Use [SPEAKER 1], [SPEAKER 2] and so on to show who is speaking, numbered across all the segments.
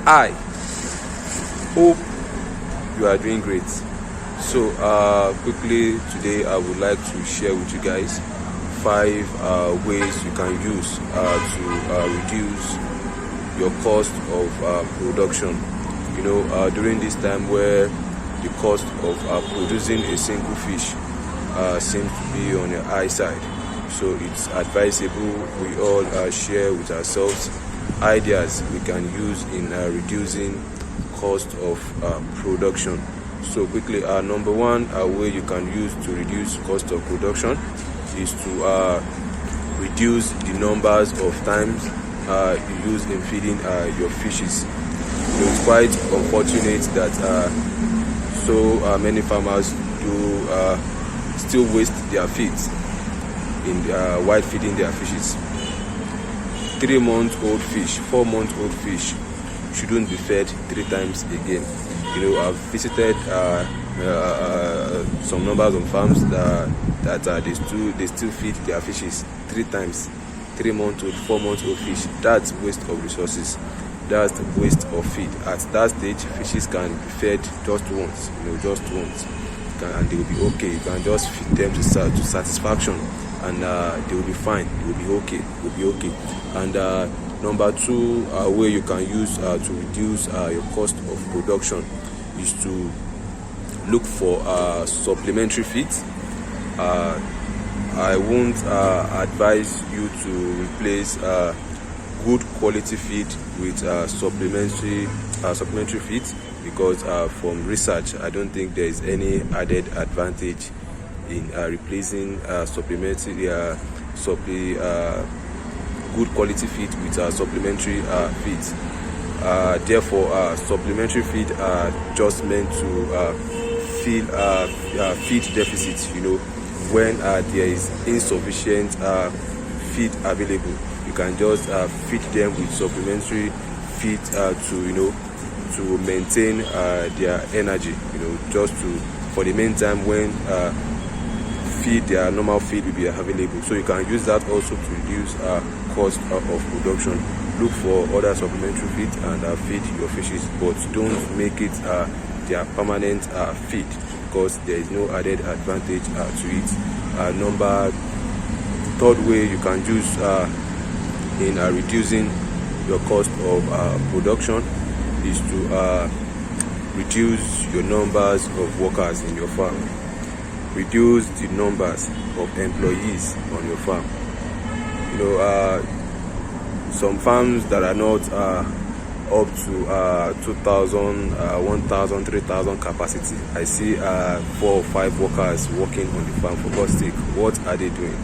[SPEAKER 1] I hope you are doing great. So quickly today I would like to share with you guys 5 ways you can use to reduce your cost of production. During this time where the cost of producing a single fish seems to be on the high side, so it's advisable we all share with ourselves ideas we can use in reducing cost of production. So quickly, number one way you can use to reduce cost of production is to reduce the numbers of times you use in feeding your fishes. It's quite unfortunate that so many farmers do still waste their feed while feeding their fishes. 3-month-old fish, 4-month-old fish shouldn't be fed 3 times again. I've visited some numbers of farms that they still feed their fishes 3 times. 3-month-old, 4-month-old fish. That's waste of resources. That's the waste of feed. At that stage, fishes can be fed just once, and they will be okay. You can just feed them to satisfaction, and they will be fine. They will be okay. And number 2 way you can use to reduce your cost of production is to look for supplementary feeds. I won't advise you to replace good quality feed with supplementary feeds, because from research I don't think there is any added advantage in replacing good quality feed with supplementary feeds. Therefore, supplementary feed are just meant to fill feed deficits. When there is insufficient feed available, you can just feed them with supplementary feed to maintain their energy. Just for the meantime when their normal feed will be available. So you can use that also to reduce cost of production. Look for other supplementary feed and feed your fishes, but don't make it their permanent feed, because there is no added advantage to it. Number 3rd way you can use in reducing your cost of production is to reduce your numbers of workers in your farm. Reduce the numbers of employees on your farm. Some farms that are not up to 2,000, 1,000, 3,000 capacity, I see 4 or 5 workers working on the farm. For God's sake, what are they doing?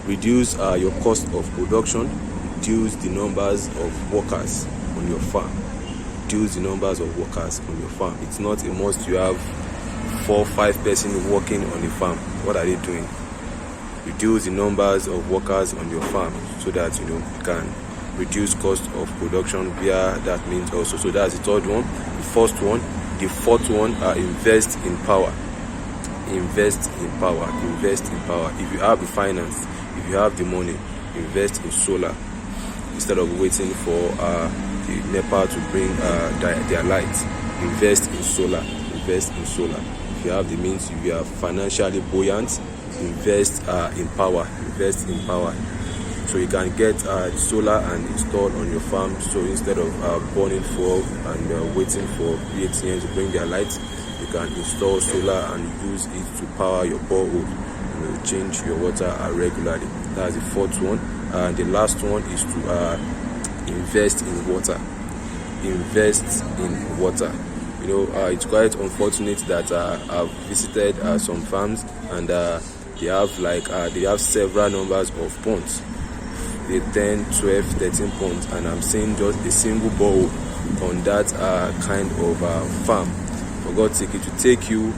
[SPEAKER 1] Reduce your cost of production. Reduce the numbers of workers on your farm. It's not a must you have 4 or 5 persons working on the farm. What are they doing? Reduce the numbers of workers on your farm, so that you can reduce cost of production via that means also. So that's the 3rd one. The 1st one. The 4th one, invest in power. Invest in power. If you have the finance, if you have the money, invest in solar instead of waiting for the NEPA to bring their lights. Invest in solar. If you have the means, if you are financially buoyant, invest in power. So you can get solar and install on your farm. So instead of burning fuel and waiting for BATN to bring their lights, you can install solar and use it to power your borehole. Change your water regularly. That's the 4th one. And the last one is to invest in water. It's quite unfortunate that I've visited some farms and they have several numbers of ponds. They 10, 12, 13 ponds, and I'm seeing just a single borehole on that kind of farm. For God's sake, it will take you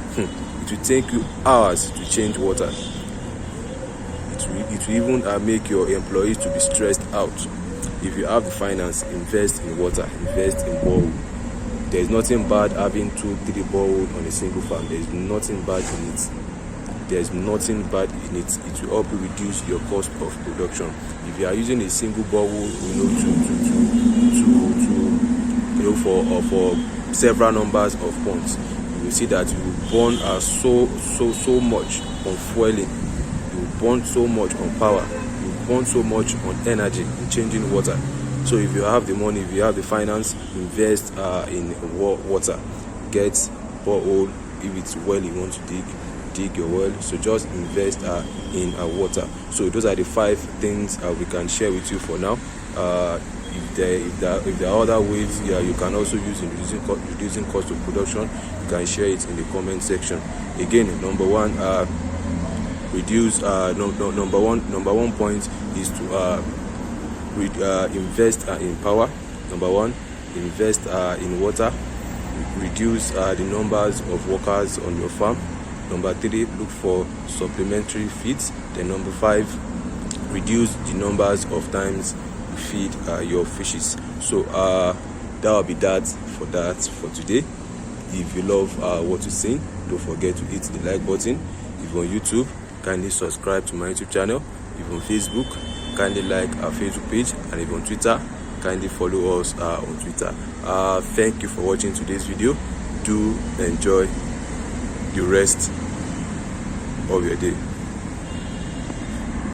[SPEAKER 1] hours to change water. It will even make your employees to be stressed out. If you have the finance, invest in water, invest in borehole. There is nothing bad having 2, 3 borehole on a single farm. There is nothing bad in it. It will help you reduce your cost of production. If you are using a single borehole, to for several numbers of ponds, you will see that you will burn so much on fueling, you will burn so much on power, you will burn so much on energy in changing water. So if you have the money, if you have the finance, invest in water. Get borehole. If it's well you want to dig your well, so just invest in water. So those are the 5 things we can share with you for now. If there are other ways you can also use in reducing cost of production, you can share it in the comment section. Again, number one point is to invest in power. Number 1, invest in water. Reduce the numbers of workers on your farm. Number 3, look for supplementary feeds. Then number 5, reduce the numbers of times you feed your fishes. So that will be that for today. If you love what you see, don't forget to hit the like button. If you're on YouTube, kindly subscribe to my YouTube channel. If you're on Facebook, kindly like our Facebook page. And if you're on Twitter, kindly follow us on Twitter. Thank you for watching today's video. Do enjoy the rest of your day.